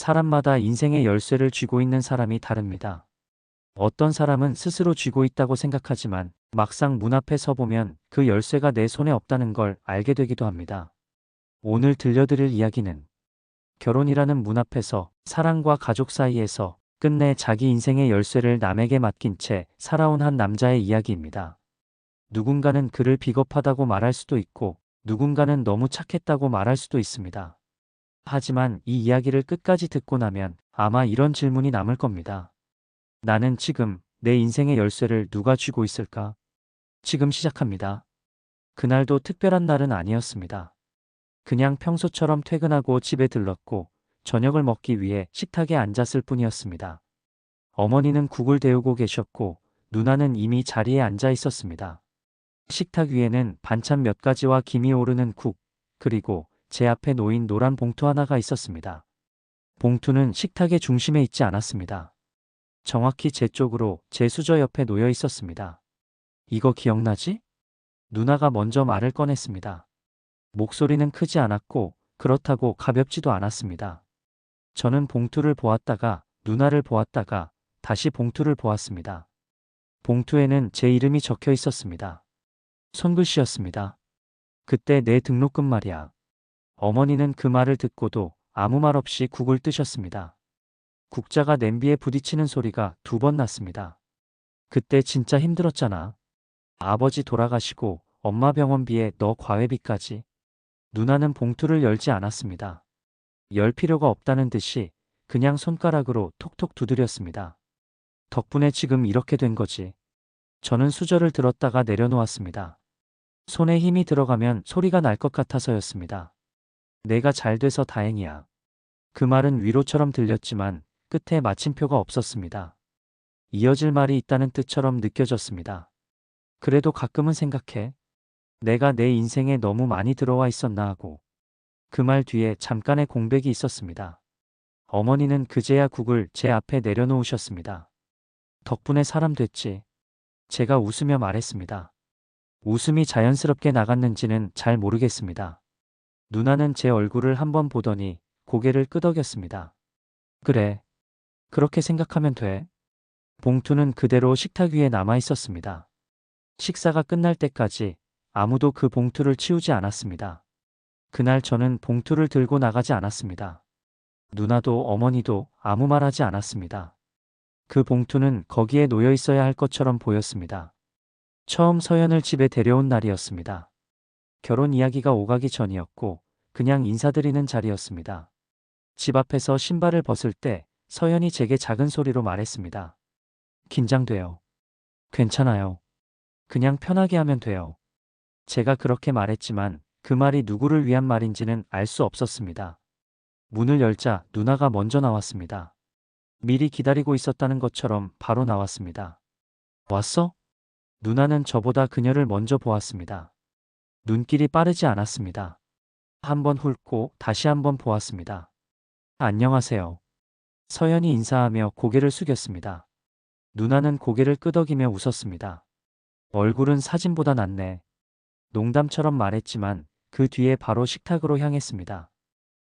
사람마다 인생의 열쇠를 쥐고 있는 사람이 다릅니다. 어떤 사람은 스스로 쥐고 있다고 생각하지만 막상 문 앞에 서보면 그 열쇠가 내 손에 없다는 걸 알게 되기도 합니다. 오늘 들려드릴 이야기는 결혼이라는 문 앞에서 사랑과 가족 사이에서 끝내 자기 인생의 열쇠를 남에게 맡긴 채 살아온 한 남자의 이야기입니다. 누군가는 그를 비겁하다고 말할 수도 있고 누군가는 너무 착했다고 말할 수도 있습니다. 하지만 이 이야기를 끝까지 듣고 나면 아마 이런 질문이 남을 겁니다. 나는 지금 내 인생의 열쇠를 누가 쥐고 있을까? 지금 시작합니다. 그날도 특별한 날은 아니었습니다. 그냥 평소처럼 퇴근하고 집에 들렀고 저녁을 먹기 위해 식탁에 앉았을 뿐이었습니다. 어머니는 국을 데우고 계셨고 누나는 이미 자리에 앉아 있었습니다. 식탁 위에는 반찬 몇 가지와 김이 오르는 국, 그리고 제 앞에 놓인 노란 봉투 하나가 있었습니다. 봉투는 식탁의 중심에 있지 않았습니다. 정확히 제 쪽으로 제 수저 옆에 놓여 있었습니다. 이거 기억나지? 누나가 먼저 말을 꺼냈습니다. 목소리는 크지 않았고 그렇다고 가볍지도 않았습니다. 저는 봉투를 보았다가 누나를 보았다가 다시 봉투를 보았습니다. 봉투에는 제 이름이 적혀 있었습니다. 손글씨였습니다. 그때 내 등록금 말이야. 어머니는 그 말을 듣고도 아무 말 없이 국을 뜨셨습니다. 국자가 냄비에 부딪히는 소리가 2번 났습니다. 그때 진짜 힘들었잖아. 아버지 돌아가시고 엄마 병원비에 너 과외비까지. 누나는 봉투를 열지 않았습니다. 열 필요가 없다는 듯이 그냥 손가락으로 톡톡 두드렸습니다. 덕분에 지금 이렇게 된 거지. 저는 수저를 들었다가 내려놓았습니다. 손에 힘이 들어가면 소리가 날 것 같아서였습니다. 내가 잘 돼서 다행이야. 그 말은 위로처럼 들렸지만 끝에 마침표가 없었습니다. 이어질 말이 있다는 뜻처럼 느껴졌습니다. 그래도 가끔은 생각해. 내가 내 인생에 너무 많이 들어와 있었나 하고. 그 말 뒤에 잠깐의 공백이 있었습니다. 어머니는 그제야 국을 제 앞에 내려놓으셨습니다. 덕분에 사람 됐지. 제가 웃으며 말했습니다. 웃음이 자연스럽게 나갔는지는 잘 모르겠습니다. 누나는 제 얼굴을 한번 보더니 고개를 끄덕였습니다. 그래. 그렇게 생각하면 돼. 봉투는 그대로 식탁 위에 남아 있었습니다. 식사가 끝날 때까지 아무도 그 봉투를 치우지 않았습니다. 그날 저는 봉투를 들고 나가지 않았습니다. 누나도 어머니도 아무 말 하지 않았습니다. 그 봉투는 거기에 놓여 있어야 할 것처럼 보였습니다. 처음 서연을 집에 데려온 날이었습니다. 결혼 이야기가 오가기 전이었고 그냥 인사드리는 자리였습니다. 집 앞에서 신발을 벗을 때 서연이 제게 작은 소리로 말했습니다. 긴장돼요. 괜찮아요. 그냥 편하게 하면 돼요. 제가 그렇게 말했지만 그 말이 누구를 위한 말인지는 알 수 없었습니다. 문을 열자 누나가 먼저 나왔습니다. 미리 기다리고 있었다는 것처럼 바로 나왔습니다. 왔어? 누나는 저보다 그녀를 먼저 보았습니다. 눈길이 빠르지 않았습니다. 한번 훑고 다시 한번 보았습니다. 안녕하세요. 서연이 인사하며 고개를 숙였습니다. 누나는 고개를 끄덕이며 웃었습니다. 얼굴은 사진보다 낫네. 농담처럼 말했지만 그 뒤에 바로 식탁으로 향했습니다.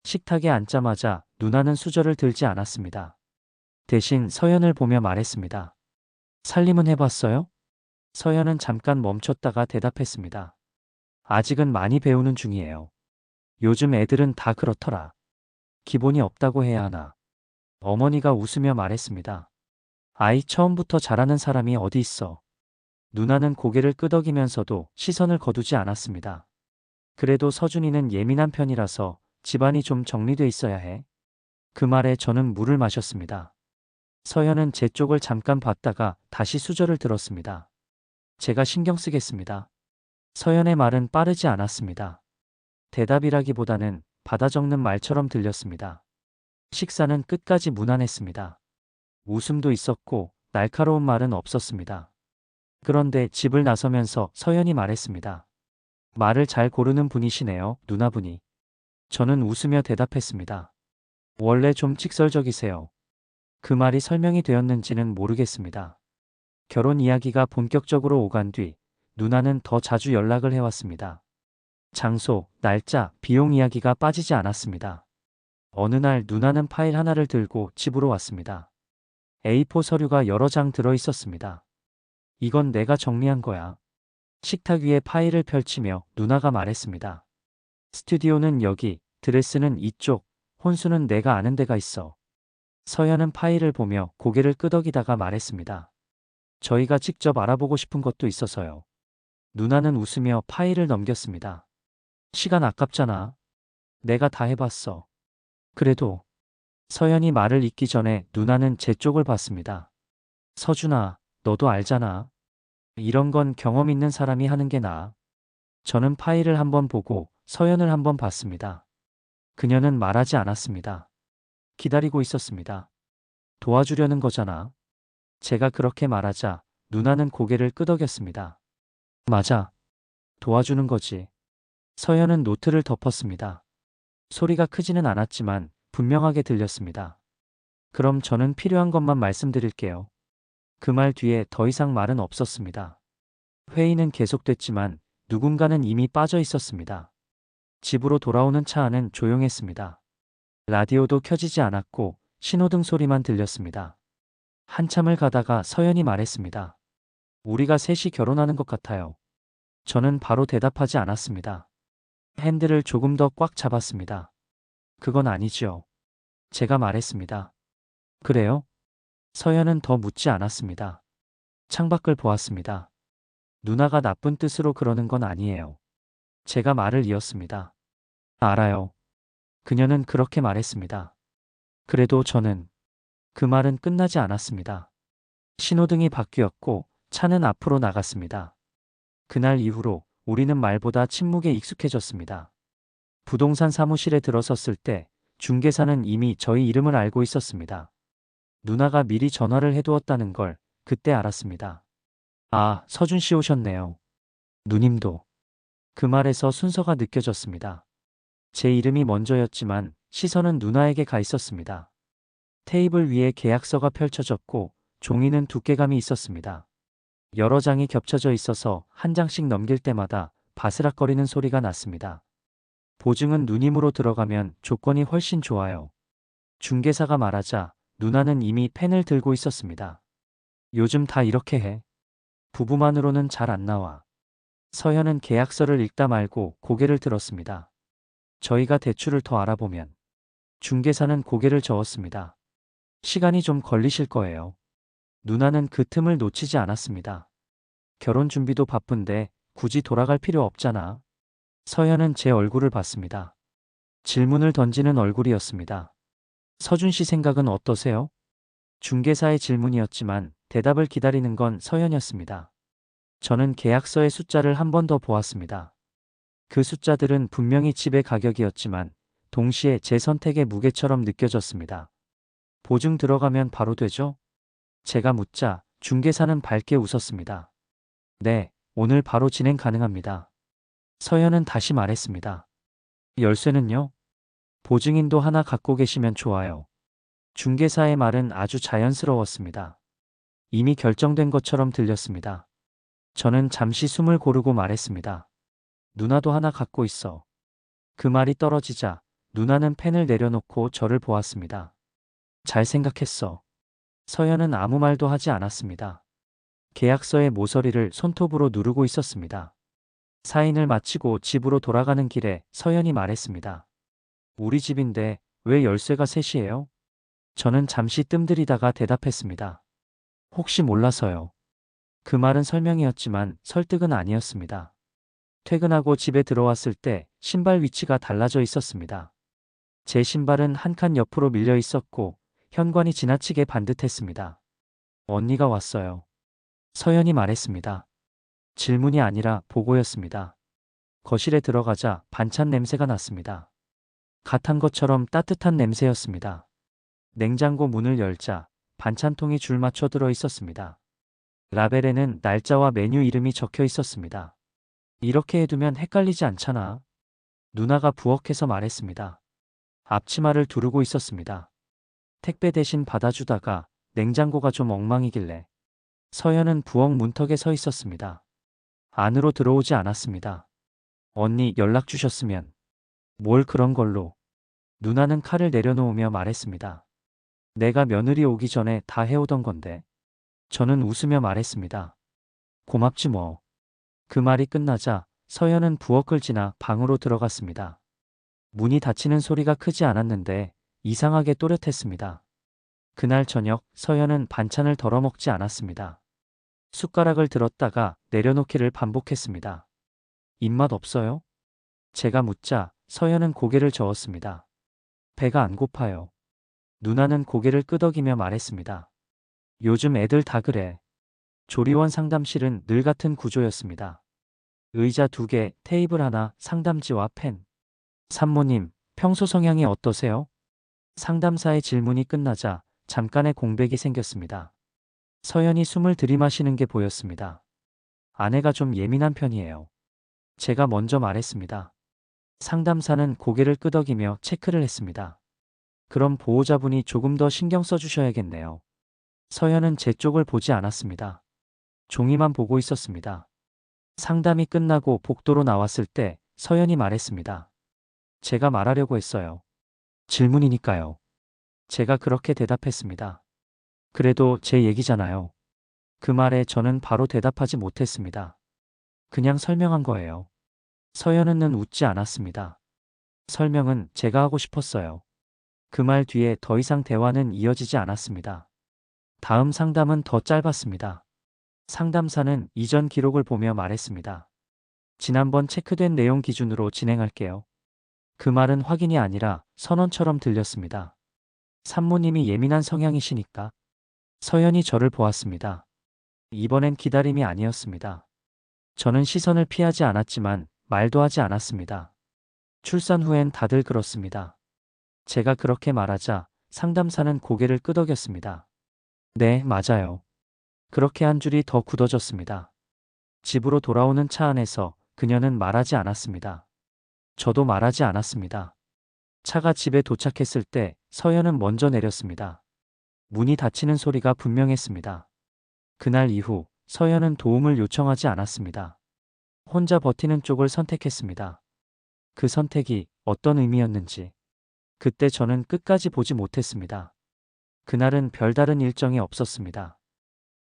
식탁에 앉자마자 누나는 수저를 들지 않았습니다. 대신 서연을 보며 말했습니다. 살림은 해봤어요? 서연은 잠깐 멈췄다가 대답했습니다. 아직은 많이 배우는 중이에요. 요즘 애들은 다 그렇더라. 기본이 없다고 해야 하나. 어머니가 웃으며 말했습니다. 아이 처음부터 잘하는 사람이 어디 있어. 누나는 고개를 끄덕이면서도 시선을 거두지 않았습니다. 그래도 서준이는 예민한 편이라서 집안이 좀 정리돼 있어야 해. 그 말에 저는 물을 마셨습니다. 서연은 제 쪽을 잠깐 봤다가 다시 수저를 들었습니다. 제가 신경 쓰겠습니다. 서연의 말은 빠르지 않았습니다. 대답이라기보다는 받아 적는 말처럼 들렸습니다. 식사는 끝까지 무난했습니다. 웃음도 있었고 날카로운 말은 없었습니다. 그런데 집을 나서면서 서연이 말했습니다. 말을 잘 고르는 분이시네요, 누나분이. 저는 웃으며 대답했습니다. 원래 좀 직설적이세요. 그 말이 설명이 되었는지는 모르겠습니다. 결혼 이야기가 본격적으로 오간 뒤 누나는 더 자주 연락을 해왔습니다. 장소, 날짜, 비용 이야기가 빠지지 않았습니다. 어느 날 누나는 파일 하나를 들고 집으로 왔습니다. A4 서류가 여러 장 들어 있었습니다. 이건 내가 정리한 거야. 식탁 위에 파일을 펼치며 누나가 말했습니다. 스튜디오는 여기, 드레스는 이쪽, 혼수는 내가 아는 데가 있어. 서연은 파일을 보며 고개를 끄덕이다가 말했습니다. 저희가 직접 알아보고 싶은 것도 있어서요. 누나는 웃으며 파일을 넘겼습니다. 시간 아깝잖아. 내가 다 해봤어. 그래도 서연이 말을 잇기 전에 누나는 제 쪽을 봤습니다. 서준아, 너도 알잖아. 이런 건 경험 있는 사람이 하는 게 나아. 저는 파일을 한번 보고 서연을 한번 봤습니다. 그녀는 말하지 않았습니다. 기다리고 있었습니다. 도와주려는 거잖아. 제가 그렇게 말하자 누나는 고개를 끄덕였습니다. 맞아. 도와주는 거지. 서연은 노트를 덮었습니다. 소리가 크지는 않았지만 분명하게 들렸습니다. 그럼 저는 필요한 것만 말씀드릴게요. 그 말 뒤에 더 이상 말은 없었습니다. 회의는 계속됐지만 누군가는 이미 빠져 있었습니다. 집으로 돌아오는 차 안은 조용했습니다. 라디오도 켜지지 않았고 신호등 소리만 들렸습니다. 한참을 가다가 서연이 말했습니다. 우리가 셋이 결혼하는 것 같아요. 저는 바로 대답하지 않았습니다. 핸들을 조금 더 꽉 잡았습니다. 그건 아니지요. 제가 말했습니다. 그래요? 서연은 더 묻지 않았습니다. 창밖을 보았습니다. 누나가 나쁜 뜻으로 그러는 건 아니에요. 제가 말을 이었습니다. 알아요. 그녀는 그렇게 말했습니다. 그래도 저는 그 말은 끝나지 않았습니다. 신호등이 바뀌었고 차는 앞으로 나갔습니다. 그날 이후로 우리는 말보다 침묵에 익숙해졌습니다. 부동산 사무실에 들어섰을 때 중개사는 이미 저희 이름을 알고 있었습니다. 누나가 미리 전화를 해두었다는 걸 그때 알았습니다. 아, 서준 씨 오셨네요. 누님도. 그 말에서 순서가 느껴졌습니다. 제 이름이 먼저였지만 시선은 누나에게 가 있었습니다. 테이블 위에 계약서가 펼쳐졌고 종이는 두께감이 있었습니다. 여러 장이 겹쳐져 있어서 한 장씩 넘길 때마다 바스락거리는 소리가 났습니다. 보증은 누님으로 들어가면 조건이 훨씬 좋아요. 중개사가 말하자 누나는 이미 펜을 들고 있었습니다. 요즘 다 이렇게 해. 부부만으로는 잘 안 나와. 서현은 계약서를 읽다 말고 고개를 들었습니다. 저희가 대출을 더 알아보면. 중개사는 고개를 저었습니다. 시간이 좀 걸리실 거예요. 누나는 그 틈을 놓치지 않았습니다. 결혼 준비도 바쁜데 굳이 돌아갈 필요 없잖아. 서현은 제 얼굴을 봤습니다. 질문을 던지는 얼굴이었습니다. 서준 씨 생각은 어떠세요? 중개사의 질문이었지만 대답을 기다리는 건 서현이었습니다. 저는 계약서의 숫자를 한 번 더 보았습니다. 그 숫자들은 분명히 집의 가격이었지만 동시에 제 선택의 무게처럼 느껴졌습니다. 보증 들어가면 바로 되죠? 제가 묻자 중개사는 밝게 웃었습니다. 네, 오늘 바로 진행 가능합니다. 서현은 다시 말했습니다. 열쇠는요? 보증인도 하나 갖고 계시면 좋아요. 중개사의 말은 아주 자연스러웠습니다. 이미 결정된 것처럼 들렸습니다. 저는 잠시 숨을 고르고 말했습니다. 누나도 하나 갖고 있어. 그 말이 떨어지자 누나는 펜을 내려놓고 저를 보았습니다. 잘 생각했어. 서연은 아무 말도 하지 않았습니다. 계약서의 모서리를 손톱으로 누르고 있었습니다. 사인을 마치고 집으로 돌아가는 길에 서연이 말했습니다. 우리 집인데 왜 열쇠가 셋이에요? 저는 잠시 뜸들이다가 대답했습니다. 혹시 몰라서요. 그 말은 설명이었지만 설득은 아니었습니다. 퇴근하고 집에 들어왔을 때 신발 위치가 달라져 있었습니다. 제 신발은 한 칸 옆으로 밀려 있었고 현관이 지나치게 반듯했습니다. 언니가 왔어요. 서연이 말했습니다. 질문이 아니라 보고였습니다. 거실에 들어가자 반찬 냄새가 났습니다. 갓 한 것처럼 따뜻한 냄새였습니다. 냉장고 문을 열자 반찬통이 줄 맞춰 들어 있었습니다. 라벨에는 날짜와 메뉴 이름이 적혀 있었습니다. 이렇게 해두면 헷갈리지 않잖아. 누나가 부엌에서 말했습니다. 앞치마를 두르고 있었습니다. 택배 대신 받아주다가 냉장고가 좀 엉망이길래 서연은 부엌 문턱에 서 있었습니다. 안으로 들어오지 않았습니다. 언니 연락 주셨으면. 뭘 그런 걸로. 누나는 칼을 내려놓으며 말했습니다. 내가 며느리 오기 전에 다 해오던 건데. 저는 웃으며 말했습니다. 고맙지 뭐. 그 말이 끝나자 서연은 부엌을 지나 방으로 들어갔습니다. 문이 닫히는 소리가 크지 않았는데 이상하게 또렷했습니다. 그날 저녁 서연은 반찬을 덜어 먹지 않았습니다. 숟가락을 들었다가 내려놓기를 반복했습니다. 입맛 없어요? 제가 묻자 서연은 고개를 저었습니다. 배가 안 고파요. 누나는 고개를 끄덕이며 말했습니다. 요즘 애들 다 그래. 조리원 상담실은 늘 같은 구조였습니다. 의자 2개, 테이블 하나, 상담지와 펜. 산모님, 평소 성향이 어떠세요? 상담사의 질문이 끝나자 잠깐의 공백이 생겼습니다. 서연이 숨을 들이마시는 게 보였습니다. 아내가 좀 예민한 편이에요. 제가 먼저 말했습니다. 상담사는 고개를 끄덕이며 체크를 했습니다. 그럼 보호자분이 조금 더 신경 써주셔야겠네요. 서연은 제 쪽을 보지 않았습니다. 종이만 보고 있었습니다. 상담이 끝나고 복도로 나왔을 때 서연이 말했습니다. 제가 말하려고 했어요. 질문이니까요. 제가 그렇게 대답했습니다. 그래도 제 얘기잖아요. 그 말에 저는 바로 대답하지 못했습니다. 그냥 설명한 거예요. 서연은 웃지 않았습니다. 설명은 제가 하고 싶었어요. 그 말 뒤에 더 이상 대화는 이어지지 않았습니다. 다음 상담은 더 짧았습니다. 상담사는 이전 기록을 보며 말했습니다. 지난번 체크된 내용 기준으로 진행할게요. 그 말은 확인이 아니라 선언처럼 들렸습니다. 산모님이 예민한 성향이시니까. 서연이 저를 보았습니다. 이번엔 기다림이 아니었습니다. 저는 시선을 피하지 않았지만 말도 하지 않았습니다. 출산 후엔 다들 그렇습니다. 제가 그렇게 말하자 상담사는 고개를 끄덕였습니다. 네, 맞아요. 그렇게 한 줄이 더 굳어졌습니다. 집으로 돌아오는 차 안에서 그녀는 말하지 않았습니다. 저도 말하지 않았습니다. 차가 집에 도착했을 때 서연은 먼저 내렸습니다. 문이 닫히는 소리가 분명했습니다. 그날 이후 서연은 도움을 요청하지 않았습니다. 혼자 버티는 쪽을 선택했습니다. 그 선택이 어떤 의미였는지 그때 저는 끝까지 보지 못했습니다. 그날은 별다른 일정이 없었습니다.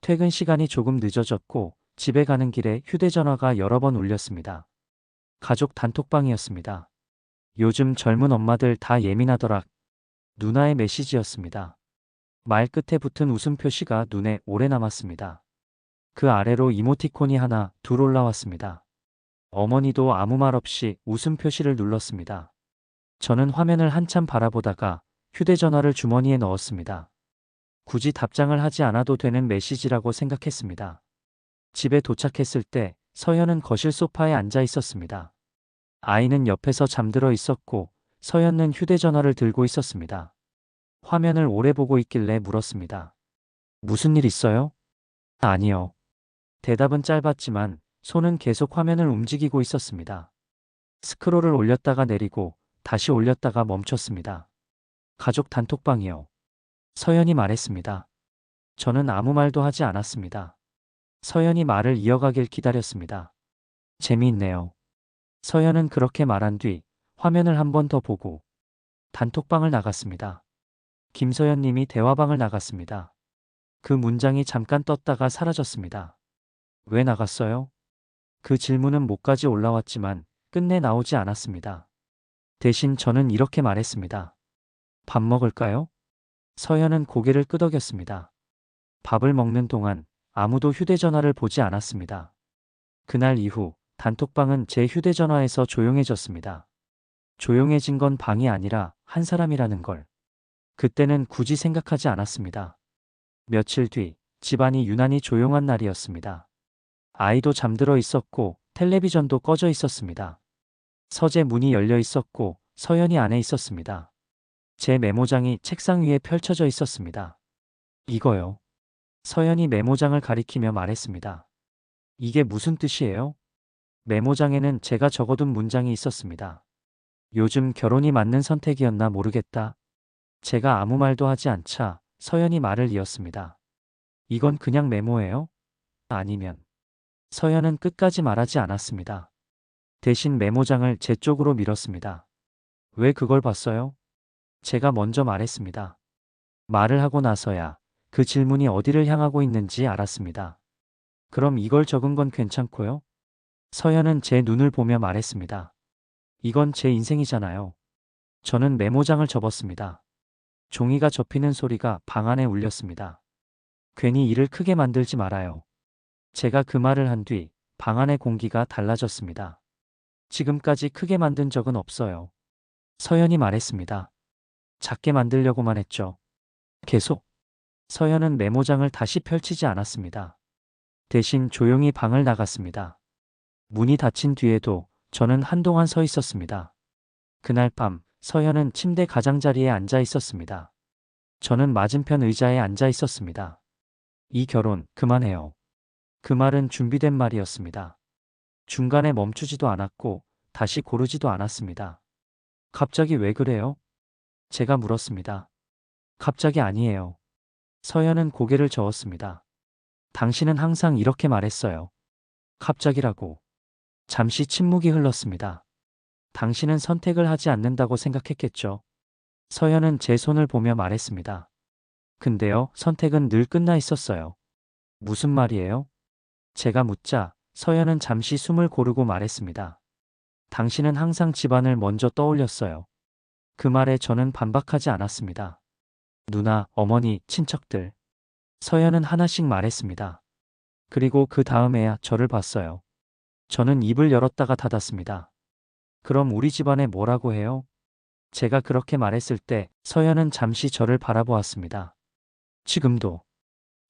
퇴근 시간이 조금 늦어졌고 집에 가는 길에 휴대전화가 여러 번 울렸습니다. 가족 단톡방이었습니다. 요즘 젊은 엄마들 다 예민하더라. 누나의 메시지였습니다. 말 끝에 붙은 웃음 표시가 눈에 오래 남았습니다. 그 아래로 이모티콘이 하나, 둘 올라왔습니다. 어머니도 아무 말 없이 웃음 표시를 눌렀습니다. 저는 화면을 한참 바라보다가 휴대전화를 주머니에 넣었습니다. 굳이 답장을 하지 않아도 되는 메시지라고 생각했습니다. 집에 도착했을 때 서연은 거실 소파에 앉아 있었습니다. 아이는 옆에서 잠들어 있었고 서연은 휴대전화를 들고 있었습니다. 화면을 오래 보고 있길래 물었습니다. 무슨 일 있어요? 아니요. 대답은 짧았지만 손은 계속 화면을 움직이고 있었습니다. 스크롤을 올렸다가 내리고 다시 올렸다가 멈췄습니다. 가족 단톡방이요. 서연이 말했습니다. 저는 아무 말도 하지 않았습니다. 서연이 말을 이어가길 기다렸습니다. 재미있네요. 서연은 그렇게 말한 뒤 화면을 한 번 더 보고 단톡방을 나갔습니다. 김서연 님이 대화방을 나갔습니다. 그 문장이 잠깐 떴다가 사라졌습니다. 왜 나갔어요? 그 질문은 목까지 올라왔지만 끝내 나오지 않았습니다. 대신 저는 이렇게 말했습니다. 밥 먹을까요? 서연은 고개를 끄덕였습니다. 밥을 먹는 동안 아무도 휴대전화를 보지 않았습니다. 그날 이후 단톡방은 제 휴대전화에서 조용해졌습니다. 조용해진 건 방이 아니라 한 사람이라는 걸. 그때는 굳이 생각하지 않았습니다. 며칠 뒤 집안이 유난히 조용한 날이었습니다. 아이도 잠들어 있었고 텔레비전도 꺼져 있었습니다. 서재 문이 열려 있었고 서연이 안에 있었습니다. 제 메모장이 책상 위에 펼쳐져 있었습니다. 이거요. 서연이 메모장을 가리키며 말했습니다. 이게 무슨 뜻이에요? 메모장에는 제가 적어둔 문장이 있었습니다. 요즘 결혼이 맞는 선택이었나 모르겠다. 제가 아무 말도 하지 않자 서연이 말을 이었습니다. 이건 그냥 메모예요? 아니면. 서연은 끝까지 말하지 않았습니다. 대신 메모장을 제 쪽으로 밀었습니다. 왜 그걸 봤어요? 제가 먼저 말했습니다. 말을 하고 나서야 그 질문이 어디를 향하고 있는지 알았습니다. 그럼 이걸 적은 건 괜찮고요? 서연은 제 눈을 보며 말했습니다. 이건 제 인생이잖아요. 저는 메모장을 접었습니다. 종이가 접히는 소리가 방 안에 울렸습니다. 괜히 일을 크게 만들지 말아요. 제가 그 말을 한 뒤 방 안의 공기가 달라졌습니다. 지금까지 크게 만든 적은 없어요. 서연이 말했습니다. 작게 만들려고만 했죠. 계속. 서연은 메모장을 다시 펼치지 않았습니다. 대신 조용히 방을 나갔습니다. 문이 닫힌 뒤에도 저는 한동안 서 있었습니다. 그날 밤 서연은 침대 가장자리에 앉아 있었습니다. 저는 맞은편 의자에 앉아 있었습니다. 이 결혼 그만해요. 그 말은 준비된 말이었습니다. 중간에 멈추지도 않았고 다시 고르지도 않았습니다. 갑자기 왜 그래요? 제가 물었습니다. 갑자기 아니에요. 서연은 고개를 저었습니다. 당신은 항상 이렇게 말했어요. 갑자기라고. 잠시 침묵이 흘렀습니다. 당신은 선택을 하지 않는다고 생각했겠죠. 서연은 제 손을 보며 말했습니다. 근데요, 선택은 늘 끝나 있었어요. 무슨 말이에요? 제가 묻자 서연은 잠시 숨을 고르고 말했습니다. 당신은 항상 집안을 먼저 떠올렸어요. 그 말에 저는 반박하지 않았습니다. 누나, 어머니, 친척들. 서연은 하나씩 말했습니다. 그리고 그 다음에야 저를 봤어요. 저는 입을 열었다가 닫았습니다. 그럼 우리 집안에 뭐라고 해요? 제가 그렇게 말했을 때 서연은 잠시 저를 바라보았습니다. 지금도.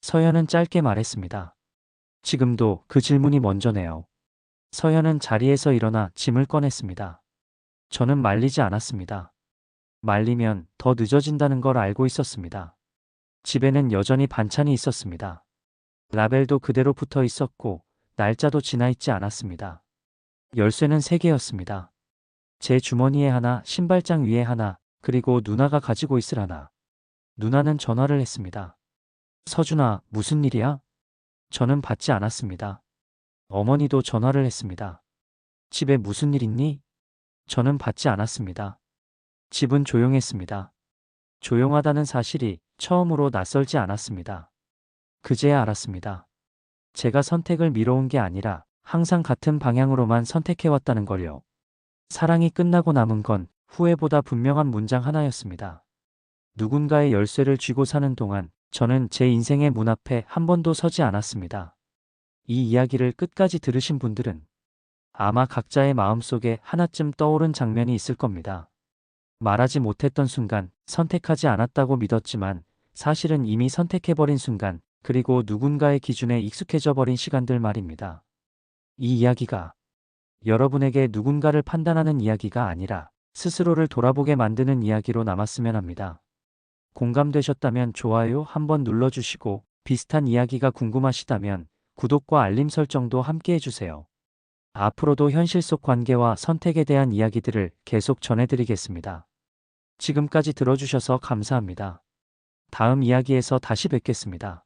서연은 짧게 말했습니다. 지금도 그 질문이 먼저네요. 서연은 자리에서 일어나 짐을 꺼냈습니다. 저는 말리지 않았습니다. 말리면 더 늦어진다는 걸 알고 있었습니다. 집에는 여전히 반찬이 있었습니다. 라벨도 그대로 붙어 있었고 날짜도 지나 있지 않았습니다. 열쇠는 3개였습니다. 제 주머니에 하나, 신발장 위에 하나, 그리고 누나가 가지고 있을 하나. 누나는 전화를 했습니다. 서준아, 무슨 일이야? 저는 받지 않았습니다. 어머니도 전화를 했습니다. 집에 무슨 일 있니? 저는 받지 않았습니다. 집은 조용했습니다. 조용하다는 사실이 처음으로 낯설지 않았습니다. 그제야 알았습니다. 제가 선택을 미뤄온 게 아니라 항상 같은 방향으로만 선택해왔다는 걸요. 사랑이 끝나고 남은 건 후회보다 분명한 문장 하나였습니다. 누군가의 열쇠를 쥐고 사는 동안 저는 제 인생의 문 앞에 한 번도 서지 않았습니다. 이 이야기를 끝까지 들으신 분들은 아마 각자의 마음속에 하나쯤 떠오른 장면이 있을 겁니다. 말하지 못했던 순간, 선택하지 않았다고 믿었지만 사실은 이미 선택해버린 순간, 그리고 누군가의 기준에 익숙해져 버린 시간들 말입니다. 이 이야기가 여러분에게 누군가를 판단하는 이야기가 아니라 스스로를 돌아보게 만드는 이야기로 남았으면 합니다. 공감되셨다면 좋아요 한번 눌러주시고 비슷한 이야기가 궁금하시다면 구독과 알림 설정도 함께 해주세요. 앞으로도 현실 속 관계와 선택에 대한 이야기들을 계속 전해드리겠습니다. 지금까지 들어주셔서 감사합니다. 다음 이야기에서 다시 뵙겠습니다.